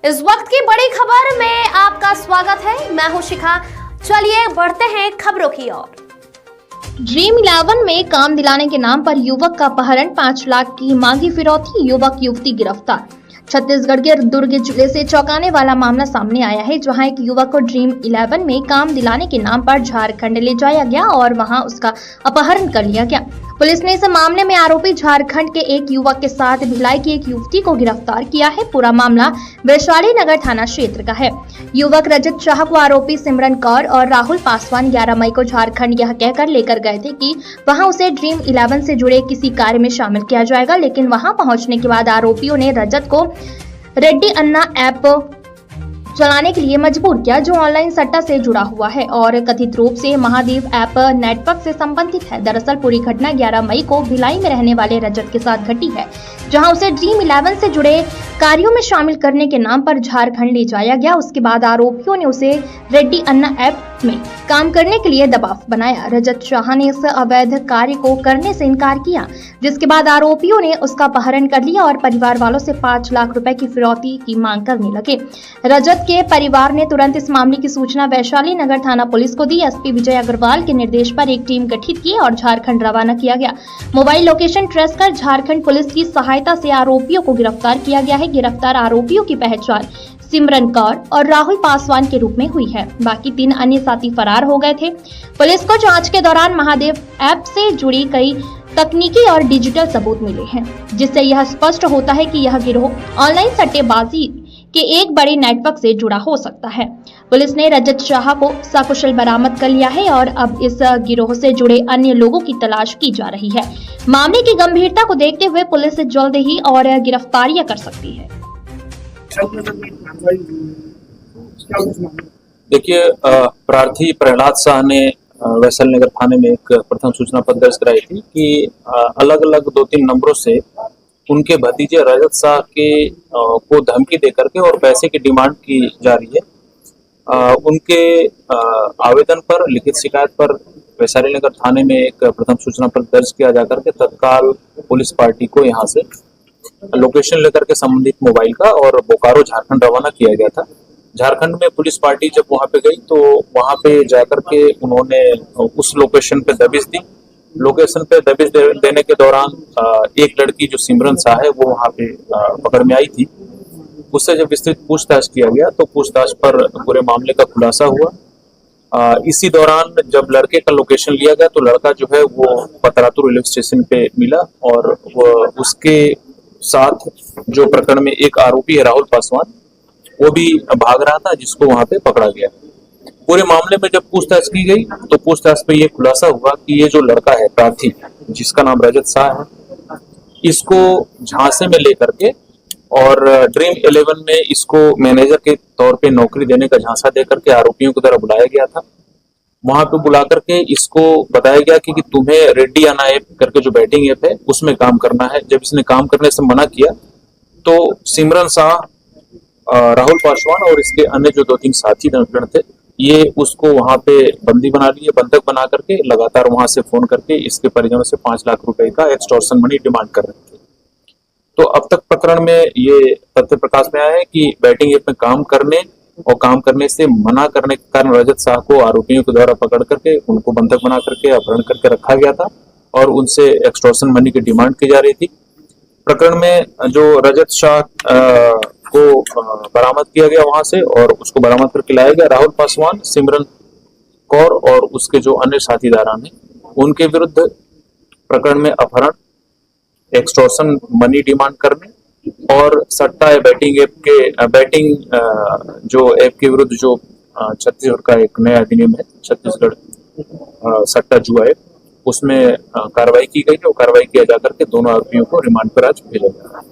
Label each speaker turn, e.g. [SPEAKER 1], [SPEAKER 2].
[SPEAKER 1] इस वक्त की बड़ी खबर में आपका स्वागत है। मैं हूं शिखा। चलिए बढ़ते हैं खबरों की ओर। ड्रीम 11 में काम दिलाने के नाम पर युवक का अपहरण, 5 लाख की मांगी फिरौती, युवक युवती गिरफ्तार। छत्तीसगढ़ के दुर्ग जिले से चौंकाने वाला मामला सामने आया है, जहां एक युवक को ड्रीम 11 में काम दिलाने के नाम पर झारखंड ले जाया गया और वहां उसका अपहरण कर लिया गया। पुलिस ने इस मामले में आरोपी झारखंड के एक युवक के साथ भिलाई की एक युवती को गिरफ्तार किया है। पूरा मामला वैशाली नगर थाना क्षेत्र का है। युवक रजत शाह को आरोपी सिमरन कौर और राहुल पासवान 11 मई को झारखंड यह कहकर लेकर गए थे कि वहां उसे ड्रीम 11 से जुड़े किसी कार्य में शामिल किया जाएगा, लेकिन वहां पहुंचने के बाद आरोपियों ने रजत को रेड्डी अन्ना ऐप चलाने के लिए मजबूर किया, जो ऑनलाइन सट्टा से जुड़ा हुआ है और कथित रूप से महादेव ऐप नेटवर्क से संबंधित है। दरअसल पूरी घटना 11 मई को भिलाई में रहने वाले रजत के साथ घटी है, जहां उसे ड्रीम 11 से जुड़े कार्यों में शामिल करने के नाम पर झारखंड ले जाया गया। उसके बाद आरोपियों ने उसे रेड्डी अन्ना ऐप में काम करने के लिए दबाव बनाया। रजत शाह ने इस अवैध कार्य को करने से इनकार किया, जिसके बाद आरोपियों ने उसका अपहरण कर लिया और परिवार वालों से 5 लाख रुपए की फिरौती की मांग करने लगे। रजत के परिवार ने तुरंत इस मामले की सूचना वैशाली नगर थाना पुलिस को दी। एसपी विजय अग्रवाल के निर्देश पर एक टीम गठित की और झारखंड रवाना किया गया। मोबाइल लोकेशन ट्रेस कर झारखंड पुलिस की सहायता से आरोपियों को गिरफ्तार किया गया है। गिरफ्तार आरोपियों की पहचान सिमरन कौर और राहुल पासवान के रूप में हुई है। बाकी 3 अन्य साथी फरार हो गए थे। पुलिस को जांच के दौरान महादेव ऐप से जुड़ी कई तकनीकी और डिजिटल सबूत मिले हैं, जिससे यह स्पष्ट होता है कि यह गिरोह ऑनलाइन सट्टेबाजी के एक बड़े नेटवर्क से जुड़ा हो सकता है। पुलिस ने रजत शाह को सकुशल बरामद कर लिया है और अब इस गिरोह से जुड़े अन्य लोगों की तलाश की जा रही है। मामले की गंभीरता को देखते हुए पुलिस जल्द ही और गिरफ्तारियां कर सकती है।
[SPEAKER 2] देखिए, प्रार्थी प्रहलाद शाह ने वैशाली नगर थाने में एक प्रथम सूचना पत्र दर्ज कराई थी कि अलग अलग 2-3 नंबरों से उनके भतीजे रजत शाह के को धमकी देकर के और पैसे की डिमांड की जा रही है। उनके आवेदन पर, लिखित शिकायत पर वैशाली नगर थाने में एक प्रथम सूचना पत्र दर्ज किया जाकर के तत्काल पुलिस पार्टी को यहाँ से लोकेशन लेकर के संबंधित मोबाइल का और बोकारो झारखंड रवाना किया गया था। झारखंड में पुलिस पार्टी जब वहां पे गई तो वहां पे जाकर के उन्होंने उस लोकेशन पे दबिश दी। लोकेशन पे दबिश देने के दौरान एक लड़की जो सिमरन शाह है वो वहां पे पकड़ में आई थी। उससे जब विस्तृत पूछताछ किया गया तो पूछताछ पर पूरे मामले का खुलासा हुआ। इसी दौरान जब लड़के का लोकेशन लिया गया तो लड़का जो है वो पतरातू रेलवे स्टेशन पे मिला और वो उसके साथ जो प्रकरण में एक आरोपी है राहुल पासवान, वो भी भाग रहा था, जिसको वहां पे पकड़ा गया। पूरे मामले में जब पूछताछ की गई तो पूछताछ पे ये खुलासा हुआ कि ये जो लड़का है प्रार्थी, जिसका नाम रजत शाह है, इसको झांसे में लेकर के और ड्रीम 11 में इसको मैनेजर के तौर पे नौकरी देने का झांसा देकर के आरोपियों की तरफ बुलाया गया था। वहां पे बुला करके इसको बताया गया कि तुम्हें रेड्डी अन्ना ऐप करके जो बैटिंग ऐप है उसमें काम करना है। जब इसने काम करने से मना किया तो सिमरन शाह, राहुल पासवान और इसके अन्य जो 2-3 साथी गण थे, ये उसको वहां पे बंदी बना लिए, बंधक बना करके लगातार वहां से फोन करके इसके परिजनों से 5 लाख रुपए का एक्सटॉर्शन मनी डिमांड कर रहे थे। तो अब तक प्रकरण में ये तथ्य प्रकाश में आया है कि बैटिंग ऐप में काम करने और काम करने से मना करने के कारण रजत शाह को आरोपियों के द्वारा पकड़ करके उनको बंधक बना करके अपहरण करके रखा गया था और उनसे एक्सटॉर्शन मनी की डिमांड की जा रही थी। प्रकरण में जो रजत शाह को बरामद किया गया वहां से और उसको बरामद करके लाया गया। राहुल पासवान, सिमरन कौर और उसके जो अन्य साथीदारान हैं, उनके विरुद्ध प्रकरण में अपहरण, एक्सटॉर्शन मनी डिमांड करने और सट्टा बैटिंग ऐप के जो ऐप के विरुद्ध जो छत्तीसगढ़ का एक नया अधिनियम है, छत्तीसगढ़ सट्टा जुआ ऐप, उसमें कार्रवाई की गई है और कार्रवाई किया जाकर के दोनों आरोपियों को रिमांड पर आज भेजा गया।